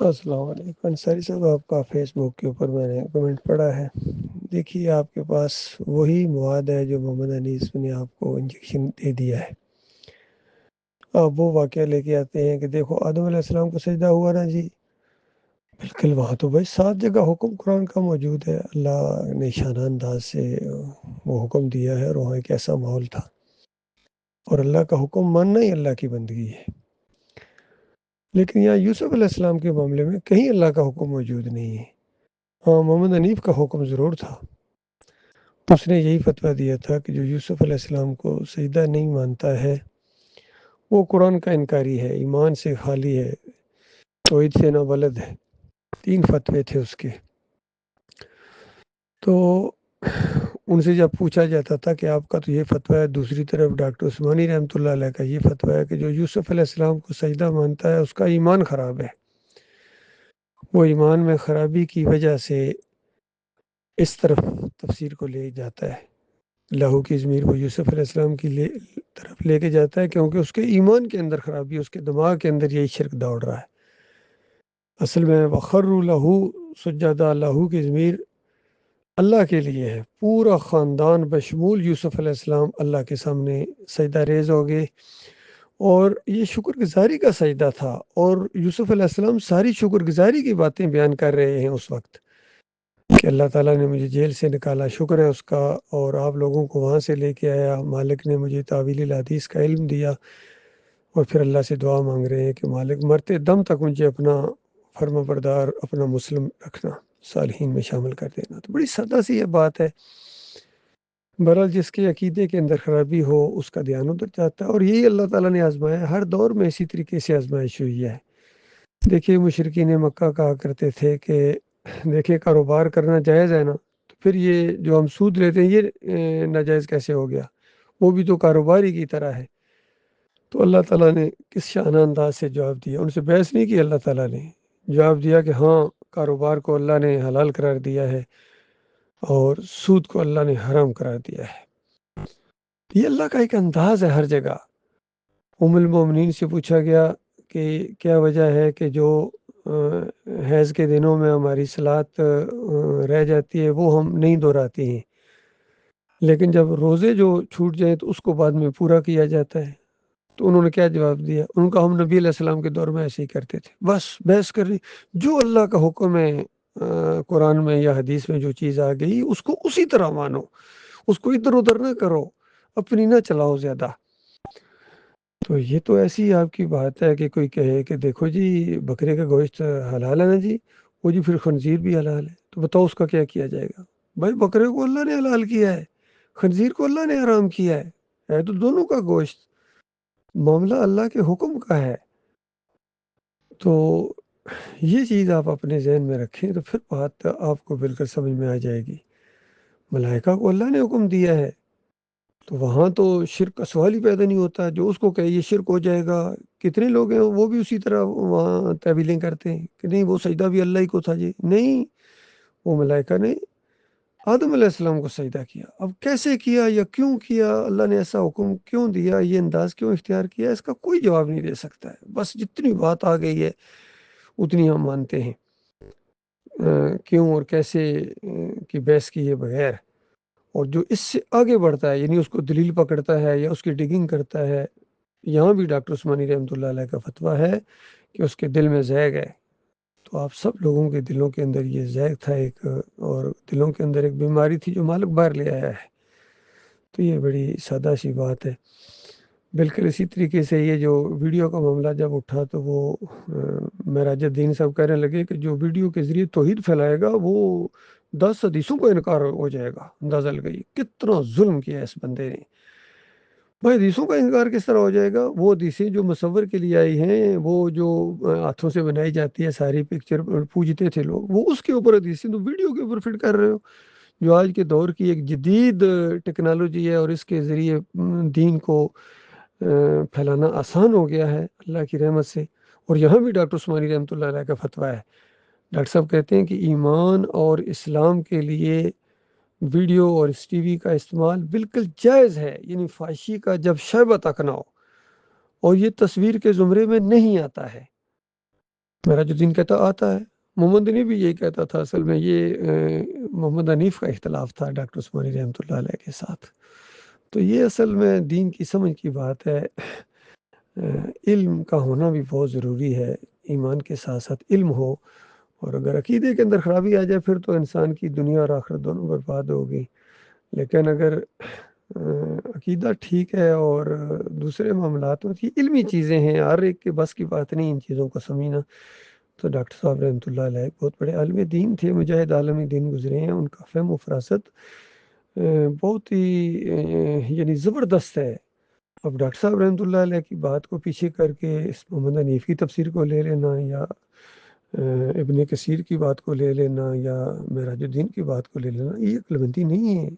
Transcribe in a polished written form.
السلام علیکم انصاری صاحب، آپ کا فیس بک کے اوپر میں نے کمنٹ پڑھا ہے۔ دیکھیے، آپ کے پاس وہی مواد ہے جو محمد انیس نے آپ کو انجیکشن دے دیا ہے۔ آپ وہ واقعہ لے کے آتے ہیں کہ دیکھو آدم علیہ السلام کو سجدہ ہوا نا جی، بالکل وہاں تو بھائی 7 جگہ حکم قرآن کا موجود ہے۔ اللہ نے شانہ انداز سے وہ حکم دیا ہے، اور وہاں ایک ایسا ماحول تھا، اور اللہ کا حکم ماننا ہی اللہ کی بندگی ہے۔ لیکن یہاں یوسف علیہ السلام کے معاملے میں کہیں اللہ کا حکم موجود نہیں ہے۔ ہاں، محمد حنیف کا حکم ضرور تھا۔ اس نے یہی فتویٰ دیا تھا کہ جو یوسف علیہ السلام کو سجدہ نہیں مانتا ہے وہ قرآن کا انکاری ہے، ایمان سے خالی ہے، توحید سے نابلد ہے۔ 3 فتوے تھے اس کے۔ تو ان سے جب پوچھا جاتا تھا کہ آپ کا تو یہ فتویٰ ہے، دوسری طرف ڈاکٹر عثمانی رحمۃ اللہ علیہ کا یہ فتویٰ ہے کہ جو یوسف علیہ السلام کو سجدہ مانتا ہے اس کا ایمان خراب ہے، وہ ایمان میں خرابی کی وجہ سے اس طرف تفسیر کو لے جاتا ہے، لاہو کی ضمیر کو یوسف علیہ السلام کی طرف لے کے جاتا ہے، کیونکہ اس کے ایمان کے اندر خرابی، اس کے دماغ کے اندر یہی شرک دوڑ رہا ہے۔ اصل میں وخروا لہو سجدہ، لاہو کی ضمیر اللہ کے لیے ہے۔ پورا خاندان بشمول یوسف علیہ السلام اللہ کے سامنے سجدہ ریز ہو گئے، اور یہ شکر گزاری کا سجدہ تھا، اور یوسف علیہ السلام ساری شکر گزاری کی باتیں بیان کر رہے ہیں اس وقت کہ اللہ تعالیٰ نے مجھے جیل سے نکالا، شکر ہے اس کا، اور آپ لوگوں کو وہاں سے لے کے آیا، مالک نے مجھے تعویل الحدیث کا علم دیا، اور پھر اللہ سے دعا مانگ رہے ہیں کہ مالک مرتے دم تک مجھے اپنا فرما بردار، اپنا مسلم رکھنا، صالحین میں شامل کر دینا۔ تو بڑی سادہ سی یہ بات ہے۔ بہرحال جس کے عقیدے کے اندر خرابی ہو اس کا دھیان ادھر جاتا ہے، اور یہی اللہ تعالیٰ نے آزمایا ہے۔ ہر دور میں اسی طریقے سے آزمائش ہوئی ہے۔ دیکھیے، مشرکین مکہ کہا کرتے تھے کہ دیکھیں کاروبار کرنا جائز ہے نا، تو پھر یہ جو ہم سود لیتے ہیں یہ ناجائز کیسے ہو گیا؟ وہ بھی تو کاروبار ہی کی طرح ہے۔ تو اللہ تعالیٰ نے کس شانہ انداز سے جواب دیا، ان سے بحث نہیں کی، اللہ تعالیٰ نے جواب دیا کہ ہاں، کاروبار کو اللہ نے حلال قرار دیا ہے، اور سود کو اللہ نے حرام قرار دیا ہے۔ یہ اللہ کا ایک انداز ہے ہر جگہ۔ ام المومنین سے پوچھا گیا کہ کیا وجہ ہے کہ جو حیض کے دنوں میں ہماری صلات رہ جاتی ہے وہ ہم نہیں دہراتے ہیں، لیکن جب روزے جو چھوٹ جائیں تو اس کو بعد میں پورا کیا جاتا ہے۔ تو انہوں نے کیا جواب دیا؟ ان کا ہم نبی علیہ السلام کے دور میں ایسے ہی کرتے تھے، بس بحث کر رہی۔ جو اللہ کا حکم ہے قرآن میں یا حدیث میں جو چیز آ گئی اس کو اسی طرح مانو، اس کو ادھر ادھر نہ کرو، اپنی نہ چلاؤ زیادہ۔ تو یہ تو ایسی آپ کی بات ہے کہ کوئی کہے کہ دیکھو جی بکرے کا گوشت حلال ہے نا جی، وہ جی پھر خنزیر بھی حلال ہے، تو بتاؤ اس کا کیا کیا جائے گا؟ بھائی بکرے کو اللہ نے حلال کیا ہے، خنزیر کو اللہ نے حرام کیا ہے تو دونوں کا گوشت، معاملہ اللہ کے حکم کا ہے۔ تو یہ چیز آپ اپنے ذہن میں رکھیں تو پھر بات آپ کو بالکل سمجھ میں آ جائے گی۔ ملائکہ کو اللہ نے حکم دیا ہے تو وہاں تو شرک کا سوال ہی پیدا نہیں ہوتا، جو اس کو کہے یہ شرک ہو جائے گا۔ کتنے لوگ ہیں وہ بھی اسی طرح وہاں تعویلیں کرتے ہیں کہ نہیں وہ سجدہ بھی اللہ ہی کو تھا جی، نہیں، وہ ملائکہ نے آدم علیہ السلام کو سجدہ کیا۔ اب کیسے کیا یا کیوں کیا، اللہ نے ایسا حکم کیوں دیا، یہ انداز کیوں اختیار کیا، اس کا کوئی جواب نہیں دے سکتا ہے۔ بس جتنی بات آ گئی ہے اتنی ہم مانتے ہیں، کیوں اور کیسے کی بحث کیے بغیر۔ اور جو اس سے آگے بڑھتا ہے، یعنی اس کو دلیل پکڑتا ہے یا اس کی ڈگنگ کرتا ہے، یہاں بھی ڈاکٹر عثمانی رحمۃ اللہ علیہ کا فتویٰ ہے کہ اس کے دل میں زیغ ہے۔ تو آپ سب لوگوں کے دلوں کے اندر یہ زیغ تھا ایک، اور دلوں کے اندر ایک بیماری تھی جو مالک باہر لے آیا ہے۔ تو یہ بڑی سادہ سی بات ہے۔ بالکل اسی طریقے سے یہ جو ویڈیو کا معاملہ جب اٹھا تو وہ معراج الدین صاحب کہنے لگے کہ جو ویڈیو کے ذریعے توحید پھیلائے گا وہ 10 حدیثوں کو انکار ہو جائے گا۔ اندازہ لگائی کتنا ظلم کیا اس بندے نے۔ بھائی حدیثوں کا انکار کس طرح ہو جائے گا؟ وہ حدیثیں جو مصور کے لیے آئی ہیں، وہ جو ہاتھوں سے بنائی جاتی ہے ساری پکچر پوجتے تھے لوگ، وہ اس کے اوپر حدیثیں تو ویڈیو کے اوپر فٹ کر رہے ہو، جو آج کے دور کی ایک جدید ٹیکنالوجی ہے، اور اس کے ذریعے دین کو پھیلانا آسان ہو گیا ہے اللہ کی رحمت سے۔ اور یہاں بھی ڈاکٹر عثمانی رحمۃ اللہ علیہ کا فتویٰ ہے۔ ڈاکٹر صاحب کہتے ہیں کہ ایمان اور اسلام کے لیے ویڈیو اور اس ٹی وی کا استعمال بالکل جائز ہے، یعنی فحاشی کا جب شائبہ تک نہ ہو، اور یہ تصویر کے زمرے میں نہیں آتا ہے۔ معراج الدین کہتا آتا ہے، محمد نبی بھی یہی کہتا تھا۔ اصل میں یہ محمد حنیف کا اختلاف تھا ڈاکٹر عثمانی رحمۃ اللہ علیہ کے ساتھ۔ تو یہ اصل میں دین کی سمجھ کی بات ہے۔ علم کا ہونا بھی بہت ضروری ہے، ایمان کے ساتھ ساتھ علم ہو، اور اگر عقیدے کے اندر خرابی آ جائے پھر تو انسان کی دنیا اور آخرت دونوں برباد ہوگی۔ لیکن اگر عقیدہ ٹھیک ہے اور دوسرے معاملات میں یہ علمی چیزیں ہیں، ہر ایک کے بس کی بات نہیں ان چیزوں کو سمجھنا۔ تو ڈاکٹر صاحب رحمۃ اللہ علیہ بہت بڑے عالم دین تھے، مجاہد عالم دین گزرے ہیں، ان کا فہم و فراست بہت ہی یعنی زبردست ہے۔ اب ڈاکٹر صاحب رحمۃ اللہ علیہ کی بات کو پیچھے کر کے اس محمد حنیف کی تفسیر کو لے لینا، یا ابن کثیر کی بات کو لے لینا، یا معراج الدین کی بات کو لے لینا، یہ عقل مندی نہیں ہے۔